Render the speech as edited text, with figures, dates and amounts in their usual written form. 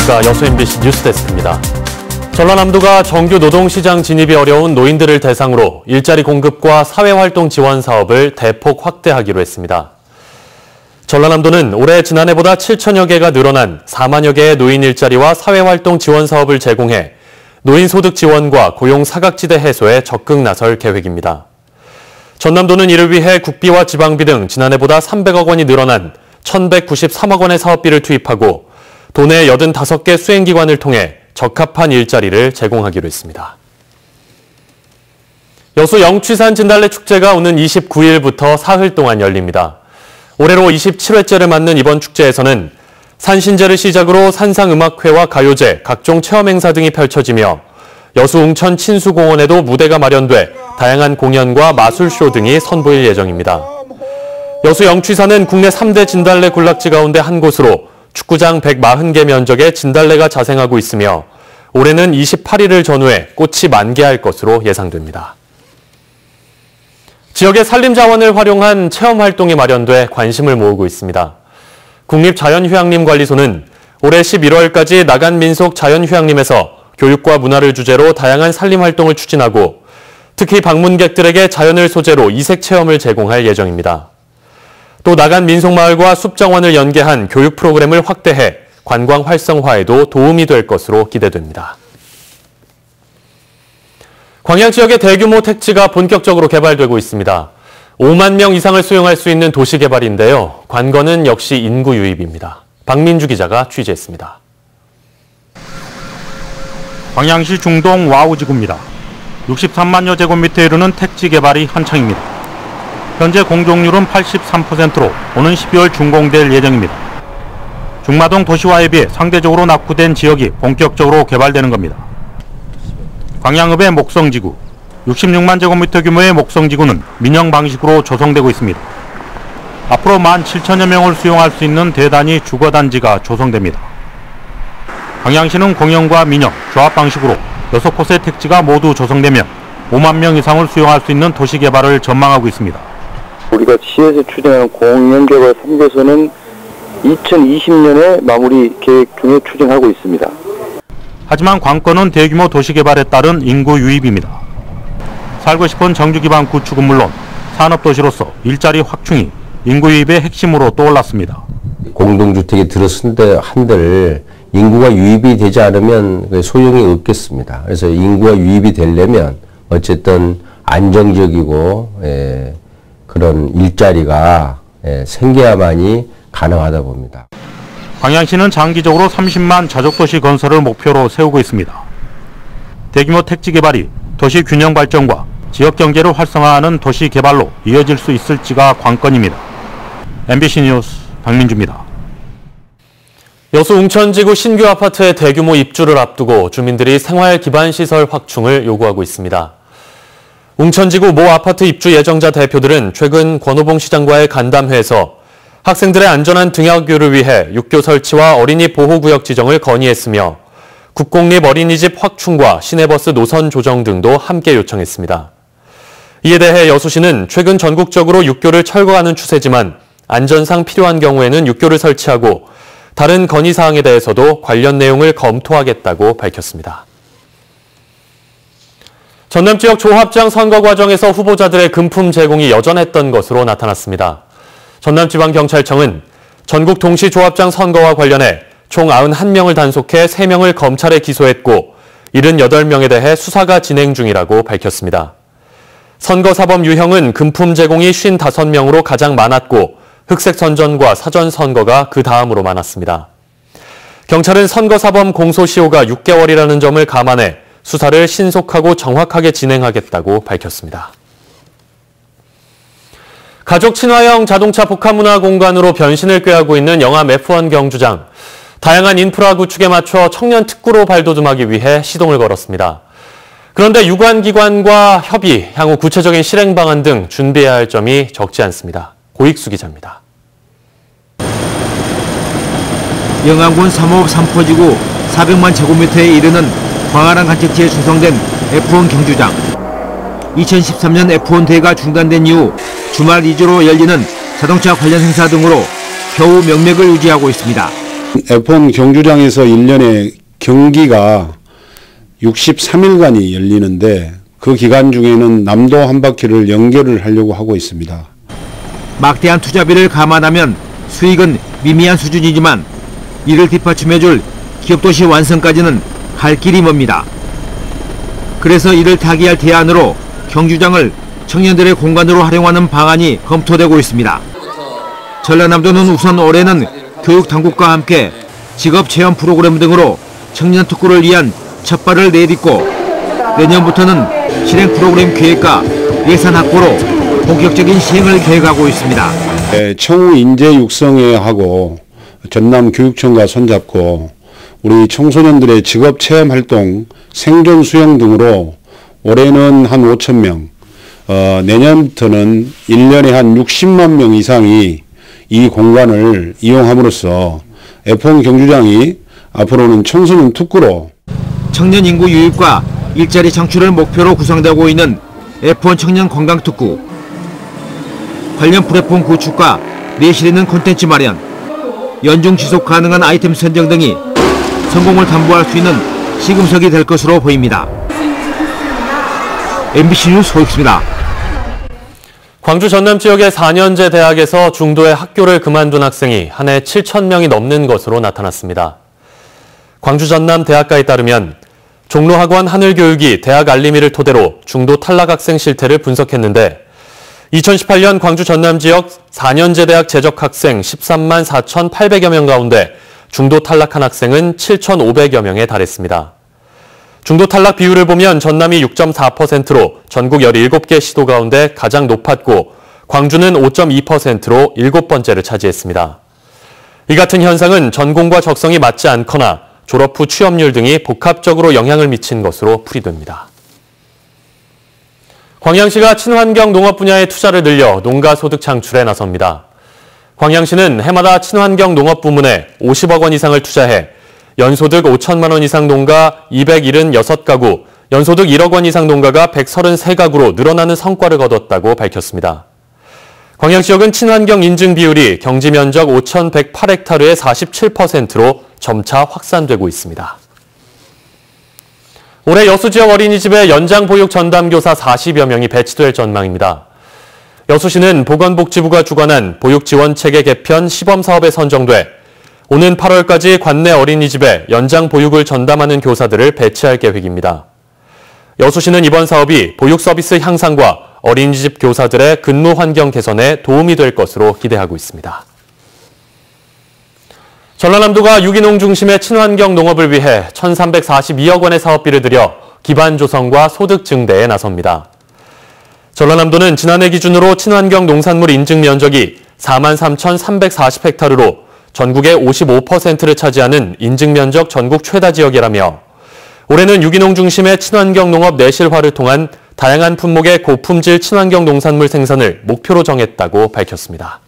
안녕하십니까. 여수 MBC 뉴스데스크입니다. 전라남도가 정규 노동시장 진입이 어려운 노인들을 대상으로 일자리 공급과 사회활동 지원 사업을 대폭 확대하기로 했습니다. 전라남도는 올해 지난해보다 7천여 개가 늘어난 4만여 개의 노인 일자리와 사회활동 지원 사업을 제공해 노인 소득 지원과 고용 사각지대 해소에 적극 나설 계획입니다. 전남도는 이를 위해 국비와 지방비 등 지난해보다 300억 원이 늘어난 1,193억 원의 사업비를 투입하고 도내 85개 수행기관을 통해 적합한 일자리를 제공하기로 했습니다. 여수 영취산 진달래 축제가 오는 29일부터 사흘 동안 열립니다. 올해로 27회째를 맞는 이번 축제에서는 산신제를 시작으로 산상음악회와 가요제, 각종 체험행사 등이 펼쳐지며 여수 웅천 친수공원에도 무대가 마련돼 다양한 공연과 마술쇼 등이 선보일 예정입니다. 여수 영취산은 국내 3대 진달래 군락지 가운데 한 곳으로 축구장 140개 면적의 진달래가 자생하고 있으며 올해는 28일을 전후해 꽃이 만개할 것으로 예상됩니다. 지역의 산림자원을 활용한 체험활동이 마련돼 관심을 모으고 있습니다. 국립자연휴양림관리소는 올해 11월까지 나간민속 자연휴양림에서 교육과 문화를 주제로 다양한 산림활동을 추진하고 특히 방문객들에게 자연을 소재로 이색 체험을 제공할 예정입니다. 또 나간민속마을과 숲정원을 연계한 교육 프로그램을 확대해 관광 활성화에도 도움이 될 것으로 기대됩니다. 광양 지역의 대규모 택지가 본격적으로 개발되고 있습니다. 5만 명 이상을 수용할 수 있는 도시 개발인데요. 관건은 역시 인구 유입입니다. 박민주 기자가 취재했습니다. 광양시 중동 와우지구입니다. 63만여 제곱미터에 이르는 택지 개발이 한창입니다. 현재 공종률은 83%로 오는 12월 준공될 예정입니다. 중마동 도시화에 비해 상대적으로 낙후된 지역이 본격적으로 개발되는 겁니다. 광양읍의 목성지구, 66만 제곱미터 규모의 목성지구는 민영 방식으로 조성되고 있습니다. 앞으로 17,000여 명을 수용할 수 있는 대단위 주거단지가 조성됩니다. 광양시는 공영과 민영, 조합 방식으로 6곳의 택지가 모두 조성되며 5만 명 이상을 수용할 수 있는 도시 개발을 전망하고 있습니다. 우리가 시에서 추진하는 공영개발 3개소는 2020년에 마무리 계획 중에 추진하고 있습니다. 하지만 관건은 대규모 도시 개발에 따른 인구 유입입니다. 살고 싶은 정주 기반 구축은 물론 산업도시로서 일자리 확충이 인구 유입의 핵심으로 떠올랐습니다. 공동주택에 들어선 한들 인구가 유입이 되지 않으면 소용이 없겠습니다. 그래서 인구가 유입이 되려면 어쨌든 안정적이고 그런 일자리가 생겨야만이 가능하다 봅니다. 광양시는 장기적으로 30만 자족도시 건설을 목표로 세우고 있습니다. 대규모 택지 개발이 도시 균형 발전과 지역 경제를 활성화하는 도시 개발로 이어질 수 있을지가 관건입니다. MBC 뉴스 박민주입니다. 여수 웅천지구 신규 아파트의 대규모 입주를 앞두고 주민들이 생활기반시설 확충을 요구하고 있습니다. 웅천지구 모 아파트 입주 예정자 대표들은 최근 권오봉 시장과의 간담회에서 학생들의 안전한 등하교를 위해 육교 설치와 어린이 보호구역 지정을 건의했으며 국공립 어린이집 확충과 시내버스 노선 조정 등도 함께 요청했습니다. 이에 대해 여수시는 최근 전국적으로 육교를 철거하는 추세지만 안전상 필요한 경우에는 육교를 설치하고 다른 건의사항에 대해서도 관련 내용을 검토하겠다고 밝혔습니다. 전남 지역 조합장 선거 과정에서 후보자들의 금품 제공이 여전했던 것으로 나타났습니다. 전남지방경찰청은 전국 동시조합장 선거와 관련해 총 91명을 단속해 3명을 검찰에 기소했고 78명에 대해 수사가 진행 중이라고 밝혔습니다. 선거사범 유형은 금품 제공이 55명으로 가장 많았고 흑색선전과 사전선거가 그 다음으로 많았습니다. 경찰은 선거사범 공소시효가 6개월이라는 점을 감안해 수사를 신속하고 정확하게 진행하겠다고 밝혔습니다. 가족 친화형 자동차 복합문화 공간으로 변신을 꾀하고 있는 영암 F1 경주장. 다양한 인프라 구축에 맞춰 청년 특구로 발돋움하기 위해 시동을 걸었습니다. 그런데 유관기관과 협의, 향후 구체적인 실행 방안 등 준비해야 할 점이 적지 않습니다. 고익수 기자입니다. 영암군 3호 삼포지구 400만 제곱미터에 이르는 광활한 간척지에 조성된 F1 경주장. 2013년 F1 대회가 중단된 이후 주말 위주로 열리는 자동차 관련 행사 등으로 겨우 명맥을 유지하고 있습니다. F1 경주장에서 1년에 경기가 63일간이 열리는데 그 기간 중에는 남도 한 바퀴를 연결을 하려고 하고 있습니다. 막대한 투자비를 감안하면 수익은 미미한 수준이지만 이를 뒷받침해줄 기업도시 완성까지는 갈 길이 멉니다. 그래서 이를 타개할 대안으로 경주장을 청년들의 공간으로 활용하는 방안이 검토되고 있습니다. 전라남도는 우선 올해는 교육당국과 함께 직업체험 프로그램 등으로 청년 특구를 위한 첫발을 내딛고 내년부터는 실행 프로그램 계획과 예산 확보로 본격적인 시행을 계획하고 있습니다. 청우 인재 육성회하고 전남교육청과 손잡고 우리 청소년들의 직업체험 활동, 생존 수영 등으로 올해는 한 5,000명, 내년부터는 1년에 한 60만 명 이상이 이 공간을 이용함으로써 F1 경주장이 앞으로는 청소년 특구로 청년 인구 유입과 일자리 창출을 목표로 구성되고 있는 F1 청년 관광 특구. 관련 플랫폼 구축과 내실 있는 콘텐츠 마련, 연중 지속 가능한 아이템 선정 등이 성공을 담보할 수 있는 시금석이 될 것으로 보입니다. MBC 뉴스 소익수입니다. 광주 전남 지역의 4년제 대학에서 중도에 학교를 그만둔 학생이 한 해 7,000명이 넘는 것으로 나타났습니다. 광주 전남 대학가에 따르면 종로학원 하늘교육이 대학 알림이를 토대로 중도 탈락 학생 실태를 분석했는데 2018년 광주 전남 지역 4년제 대학 재적 학생 13만 4,800여 명 가운데 중도 탈락한 학생은 7,500여 명에 달했습니다. 중도 탈락 비율을 보면 전남이 6.4%로 전국 17개 시도 가운데 가장 높았고 광주는 5.2%로 7번째를 차지했습니다. 이 같은 현상은 전공과 적성이 맞지 않거나 졸업 후 취업률 등이 복합적으로 영향을 미친 것으로 풀이됩니다. 광양시가 친환경 농업 분야에 투자를 늘려 농가 소득 창출에 나섭니다. 광양시는 해마다 친환경 농업 부문에 50억 원 이상을 투자해 연소득 5천만 원 이상 농가 276가구, 연소득 1억 원 이상 농가가 133가구로 늘어나는 성과를 거뒀다고 밝혔습니다. 광양시역은 친환경 인증 비율이 경지 면적 5,108헥타르의 47%로 점차 확산되고 있습니다. 올해 여수 지역 어린이집에 연장 보육 전담 교사 40여 명이 배치될 전망입니다. 여수시는 보건복지부가 주관한 보육 지원 체계 개편 시범 사업에 선정돼 오는 8월까지 관내 어린이집에 연장 보육을 전담하는 교사들을 배치할 계획입니다. 여수시는 이번 사업이 보육 서비스 향상과 어린이집 교사들의 근무 환경 개선에 도움이 될 것으로 기대하고 있습니다. 전라남도가 유기농 중심의 친환경 농업을 위해 1,342억 원의 사업비를 들여 기반 조성과 소득 증대에 나섭니다. 전라남도는 지난해 기준으로 친환경 농산물 인증 면적이 43,340헥타르로 전국의 55%를 차지하는 인증면적 전국 최다 지역이라며 올해는 유기농 중심의 친환경 농업 내실화를 통한 다양한 품목의 고품질 친환경 농산물 생산을 목표로 정했다고 밝혔습니다.